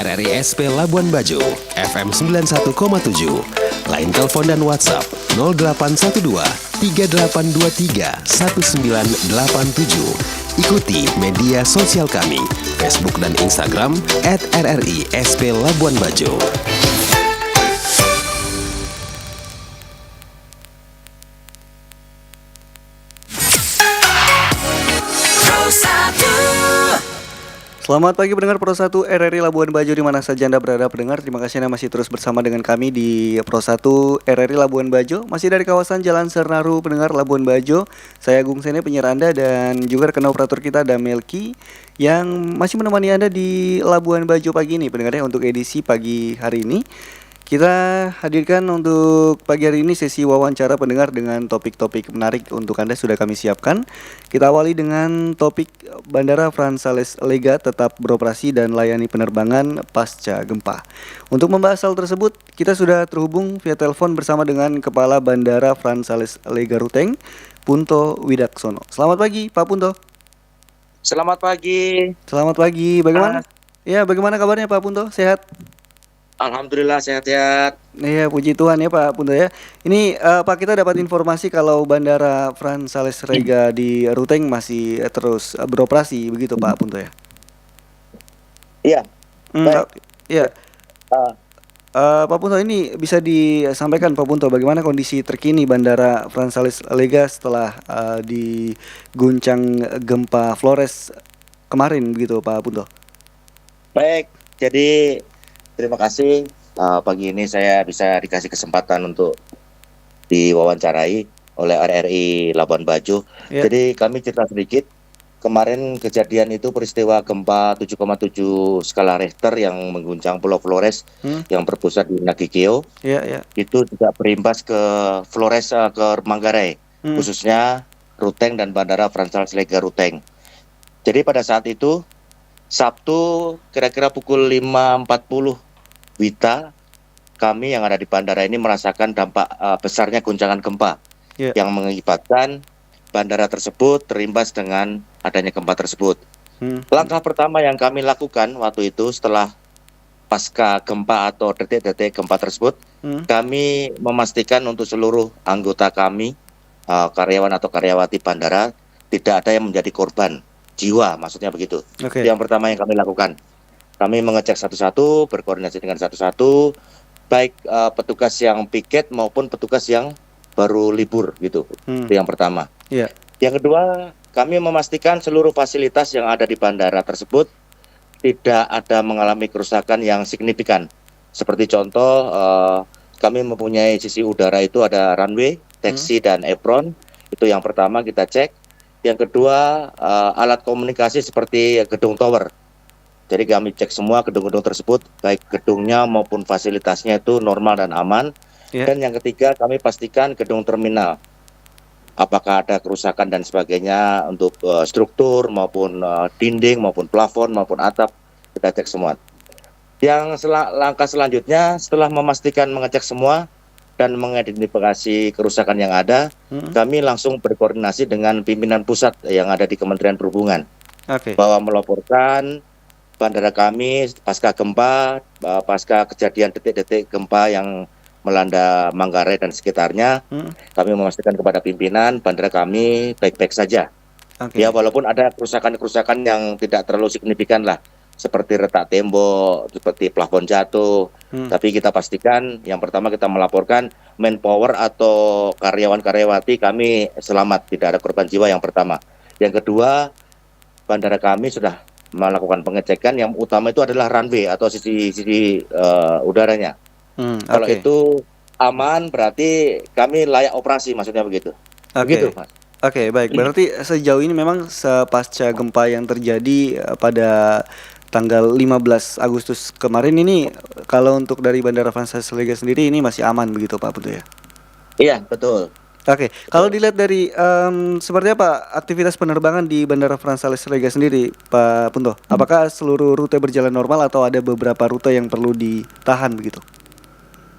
RRI SP Labuan Bajo, FM 91,7. Line telepon dan WhatsApp 0812 3823 1987. Ikuti media sosial kami, Facebook dan Instagram @RRI SP Labuan Bajo. Selamat pagi pendengar Pro 1 RRI Labuan Bajo di mana saja Anda berada pendengar. Terima kasih Anda masih terus bersama dengan kami di Pro 1 RRI Labuan Bajo. Masih dari kawasan Jalan Sernaru pendengar Labuan Bajo. Saya Agung Sene penyiar Anda dan juga rekan operator kita ada Melki yang masih menemani Anda di Labuan Bajo pagi ini pendengar ya. Untuk edisi pagi hari ini kita hadirkan untuk pagi hari ini sesi wawancara pendengar dengan topik-topik menarik untuk Anda sudah kami siapkan. Kita awali dengan topik Bandara Frans Sales Lega tetap beroperasi dan layani penerbangan pasca gempa. Untuk membahas hal tersebut, kita sudah terhubung via telepon bersama dengan Kepala Bandara Frans Sales Lega Ruteng, Punto Widaksono. Selamat pagi, Pak Punto. Selamat pagi. Selamat pagi. Bagaimana? Ya, bagaimana kabarnya Pak Punto? Sehat? Alhamdulillah sehat-sehat. Iya, puji Tuhan ya Pak Punto ya. Ini Pak, kita dapat informasi kalau Bandara Frans Sales Lega di Ruteng masih terus beroperasi begitu Pak Punto ya. Iya. Iya. Pak Punto, ini bisa disampaikan Pak Punto bagaimana kondisi terkini Bandara Frans Sales Lega setelah diguncang gempa Flores kemarin begitu Pak Punto. Baik, jadi terima kasih pagi ini saya bisa dikasih kesempatan untuk diwawancarai oleh RRI Labuan Bajo. Ya. Jadi kami cerita sedikit. Kemarin kejadian itu peristiwa gempa 7,7 skala Richter yang mengguncang Pulau Flores yang berpusat di Nagikeo. Ya. Itu juga berimbas ke Flores, ke Manggarai, khususnya Ruteng dan Bandara Frans Sales Lega Ruteng. Jadi pada saat itu Sabtu kira-kira pukul 5.40 WITA, kami yang ada di bandara ini merasakan dampak besarnya guncangan gempa yang mengakibatkan bandara tersebut terimbas dengan adanya gempa tersebut. Langkah pertama yang kami lakukan waktu itu setelah pasca gempa atau detik-detik gempa tersebut, kami memastikan untuk seluruh anggota kami, karyawan atau karyawati bandara, tidak ada yang menjadi korban jiwa, maksudnya begitu. Okay. Yang pertama yang kami lakukan, kami mengecek satu-satu, berkoordinasi dengan satu-satu, baik petugas yang piket maupun petugas yang baru libur gitu. Itu yang pertama. Yeah. Yang kedua, kami memastikan seluruh fasilitas yang ada di bandara tersebut tidak ada mengalami kerusakan yang signifikan. Seperti contoh, kami mempunyai sisi udara itu ada runway, taxi dan apron. Itu yang pertama kita cek. Yang kedua, alat komunikasi seperti gedung tower. Jadi kami cek semua gedung-gedung tersebut, baik gedungnya maupun fasilitasnya itu normal dan aman. Yeah. Dan yang ketiga, kami pastikan gedung terminal, apakah ada kerusakan dan sebagainya untuk struktur maupun dinding maupun plafon maupun atap, kita cek semua. Yang langkah selanjutnya setelah memastikan mengecek semua dan mengidentifikasi kerusakan yang ada, kami langsung berkoordinasi dengan pimpinan pusat yang ada di Kementerian Perhubungan, bahwa melaporkan bandara kami pasca gempa, pasca kejadian detik-detik gempa yang melanda Manggarai dan sekitarnya, kami memastikan kepada pimpinan bandara kami baik-baik saja. Ya, walaupun ada kerusakan-kerusakan yang tidak terlalu signifikan lah, seperti retak tembok, seperti plafon jatuh, tapi kita pastikan yang pertama kita melaporkan manpower atau karyawan-karyawati kami selamat, tidak ada korban jiwa yang pertama. Yang kedua, bandara kami sudah melakukan pengecekan, yang utama itu adalah runway atau sisi udaranya. Kalau itu aman berarti kami layak operasi, maksudnya begitu. Begitu, Mas. Oke, baik. Berarti sejauh ini memang pasca gempa yang terjadi pada tanggal 15 Agustus kemarin ini, kalau untuk dari Bandara Frans Sales Lega sendiri ini masih aman begitu Pak Punto ya? Iya, betul. Oke, kalau dilihat dari seperti apa aktivitas penerbangan di Bandara Frans Sales Lega sendiri, Pak Punto? Apakah seluruh rute berjalan normal atau ada beberapa rute yang perlu ditahan begitu?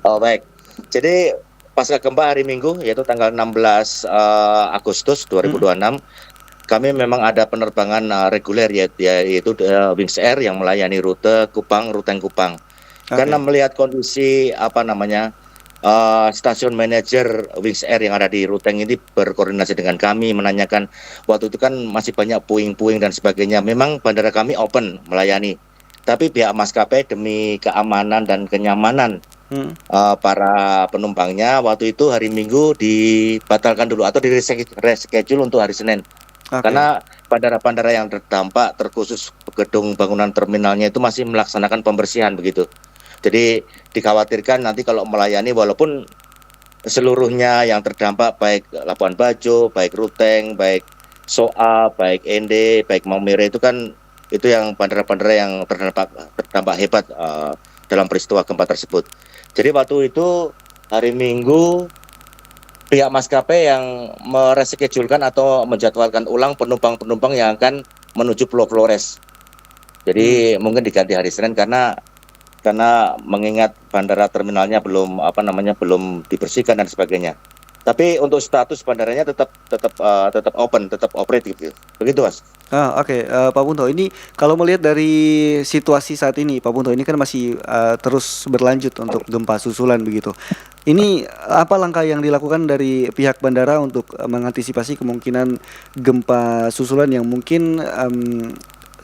Oh, baik. Jadi pasca gempa hari Minggu, yaitu tanggal 16 Agustus 2026, kami memang ada penerbangan reguler yaitu Wings Air yang melayani rute Kupang, Ruteng Kupang. Karena Oke. melihat kondisi stasiun manajer Wings Air yang ada di Ruteng ini berkoordinasi dengan kami, menanyakan waktu itu kan masih banyak puing-puing dan sebagainya. Memang bandara kami open melayani, tapi pihak maskapai demi keamanan dan kenyamanan Hmm. para penumpangnya waktu itu hari Minggu dibatalkan dulu atau reschedule untuk hari Senin. Oke. Karena bandara-bandara yang terdampak terkhusus gedung bangunan terminalnya itu masih melaksanakan pembersihan begitu. Jadi dikhawatirkan nanti kalau melayani walaupun seluruhnya yang terdampak baik Labuan Bajo, baik Ruteng, baik Soa, baik Ende, baik Maumere itu kan itu yang bandara-bandara yang terdampak hebat dalam peristiwa gempa tersebut. Jadi waktu itu hari Minggu pihak maskapai yang mereschedulekan atau menjadwalkan ulang penumpang-penumpang yang akan menuju Pulau Flores. Jadi mungkin diganti hari Senin karena mengingat bandara terminalnya belum dibersihkan dan sebagainya. Tapi untuk status bandaranya tetap open, tetap operate gitu. Begitu, Mas. Oke, Pak Punto. Ini kalau melihat dari situasi saat ini, Pak Punto, ini kan masih terus berlanjut untuk gempa susulan begitu. Ini apa langkah yang dilakukan dari pihak bandara untuk mengantisipasi kemungkinan gempa susulan yang mungkin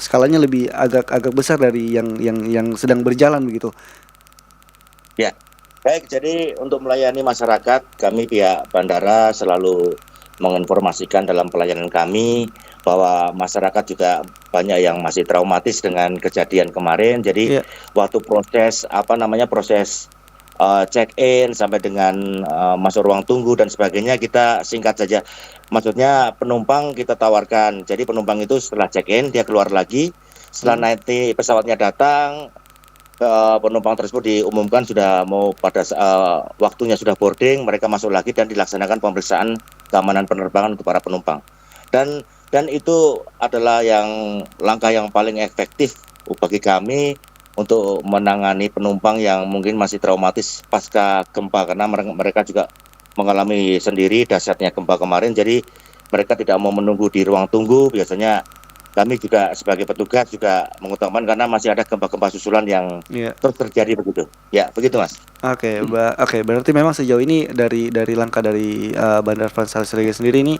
skalanya lebih agak besar dari yang sedang berjalan begitu? Ya. Baik, jadi untuk melayani masyarakat, kami pihak bandara selalu menginformasikan dalam pelayanan kami bahwa masyarakat juga banyak yang masih traumatis dengan kejadian kemarin. Jadi Iya. waktu proses check-in sampai dengan masuk ruang tunggu dan sebagainya kita singkat saja. Maksudnya penumpang kita tawarkan. Jadi penumpang itu setelah check-in dia keluar lagi. Setelah nanti pesawatnya datang, penumpang tersebut diumumkan sudah mau pada waktunya sudah boarding, mereka masuk lagi dan dilaksanakan pemeriksaan keamanan penerbangan untuk para penumpang. Dan itu adalah langkah yang paling efektif bagi kami untuk menangani penumpang yang mungkin masih traumatis pasca gempa karena mereka juga mengalami sendiri dahsyatnya gempa kemarin. Jadi mereka tidak mau menunggu di ruang tunggu. Biasanya kami juga sebagai petugas juga mengutamakan karena masih ada gempa-gempa susulan yang Iya. terus terjadi begitu. Ya, begitu, Mas. Oke, berarti memang sejauh ini dari langkah dari Bandara Frans Hals Regent sendiri ini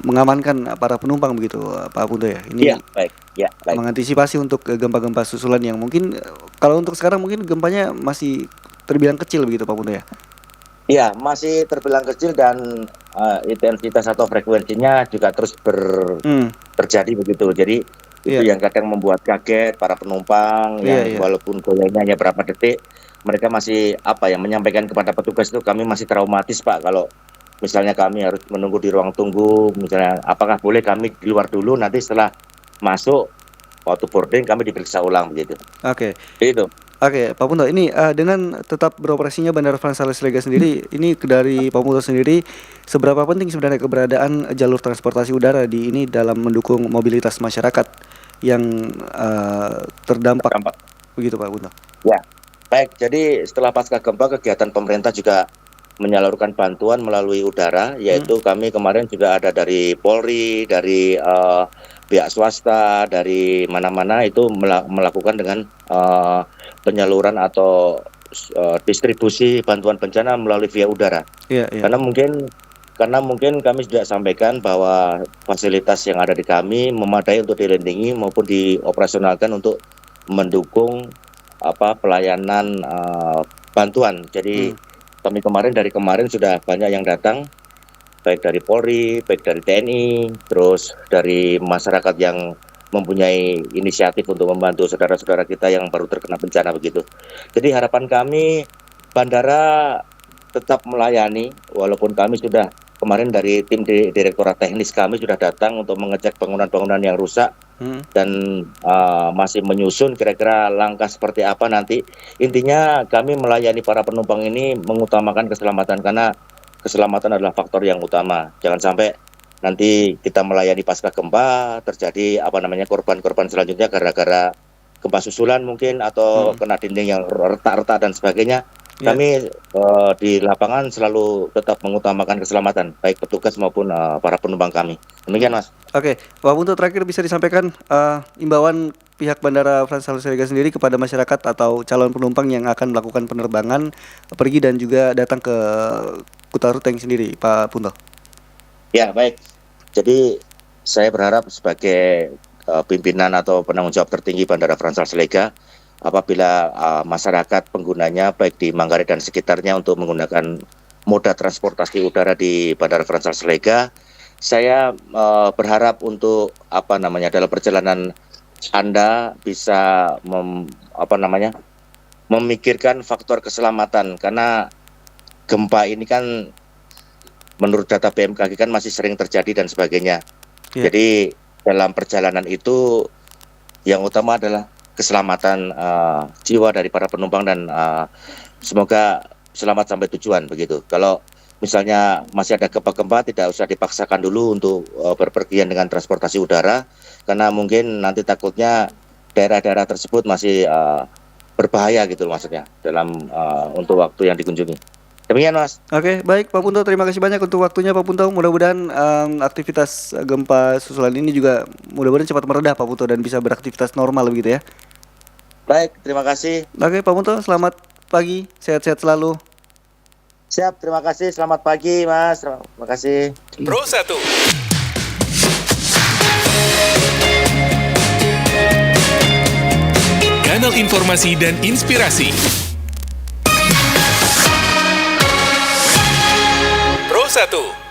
mengamankan para penumpang begitu, Pak Punto ya. Iya, Ini baik. Ya, baik. mengantisipasi untuk gempa-gempa susulan yang mungkin kalau untuk sekarang mungkin gempanya masih terbilang kecil begitu, Pak Punto ya. Iya, masih terbilang kecil dan intensitas atau frekuensinya juga terus terjadi begitu. Jadi itu Iya. yang kadang membuat kaget para penumpang Iya, yang iya. walaupun goyangnya hanya berapa detik, mereka masih menyampaikan kepada petugas itu kami masih traumatis, Pak, kalau misalnya kami harus menunggu di ruang tunggu, misalnya apakah boleh kami di luar dulu nanti setelah masuk waktu boarding kami diperiksa ulang begitu. Oke. Itu. Oke, Pak Punto, ini dengan tetap beroperasinya Bandara Frans Hals Regent sendiri, ini dari Pak Punto sendiri, seberapa penting sebenarnya keberadaan jalur transportasi udara di ini dalam mendukung mobilitas masyarakat yang terdampak begitu, Pak Punto? Ya, baik. Jadi setelah pasca gempa kegiatan pemerintah juga menyalurkan bantuan melalui udara, yaitu kami kemarin juga ada dari Polri, dari pihak swasta, dari mana-mana itu melakukan dengan penyaluran atau distribusi bantuan bencana melalui via udara. Iya, iya. Karena mungkin kami sudah sampaikan bahwa fasilitas yang ada di kami memadai untuk dilandingi maupun dioperasionalkan untuk mendukung pelayanan bantuan. Jadi kami dari kemarin sudah banyak yang datang, baik dari Polri, baik dari TNI, terus dari masyarakat yang mempunyai inisiatif untuk membantu saudara-saudara kita yang baru terkena bencana begitu. Jadi harapan kami bandara tetap melayani, walaupun kami sudah kemarin dari tim Direktorat Teknis kami sudah datang untuk mengecek bangunan-bangunan yang rusak dan masih menyusun kira-kira langkah seperti apa nanti. Intinya kami melayani para penumpang ini mengutamakan keselamatan karena keselamatan adalah faktor yang utama. Jangan sampai nanti kita melayani pasca gempa terjadi korban-korban selanjutnya gara-gara gempa susulan mungkin atau kena dinding yang retak-retak dan sebagainya. Ya. Kami di lapangan selalu tetap mengutamakan keselamatan baik petugas maupun para penumpang kami. Demikian, Mas. Oke, Pak Punto, terakhir bisa disampaikan imbauan pihak Bandara Frans Hallus Siregar sendiri kepada masyarakat atau calon penumpang yang akan melakukan penerbangan pergi dan juga datang ke Kuta Ruteng sendiri, Pak Punto. Ya, baik. Jadi saya berharap sebagai pimpinan atau penanggung jawab tertinggi Bandara Frans Hallus Siregar, apabila masyarakat penggunanya baik di Manggarai dan sekitarnya untuk menggunakan moda transportasi udara di Bandara Frans Hallus Siregar, saya berharap untuk dalam perjalanan Anda bisa memikirkan faktor keselamatan, karena gempa ini kan menurut data BMKG kan masih sering terjadi dan sebagainya. Ya. Jadi dalam perjalanan itu yang utama adalah keselamatan jiwa dari para penumpang dan semoga selamat sampai tujuan begitu. Kalau misalnya masih ada gempa-gempa, tidak usah dipaksakan dulu untuk berpergian dengan transportasi udara, karena mungkin nanti takutnya daerah-daerah tersebut masih berbahaya gitu maksudnya dalam untuk waktu yang dikunjungi. Demikian, Mas. Oke, baik Pak Punto, terima kasih banyak untuk waktunya Pak Punto. Mudah-mudahan aktivitas gempa susulan ini juga mudah-mudahan cepat meredah Pak Punto dan bisa beraktivitas normal begitu ya. Baik, terima kasih. Oke Pak Punto, selamat pagi, sehat-sehat selalu. Siap, terima kasih. Selamat pagi, Mas. Terima kasih. Pro 1. Kanal informasi dan inspirasi. Pro 1.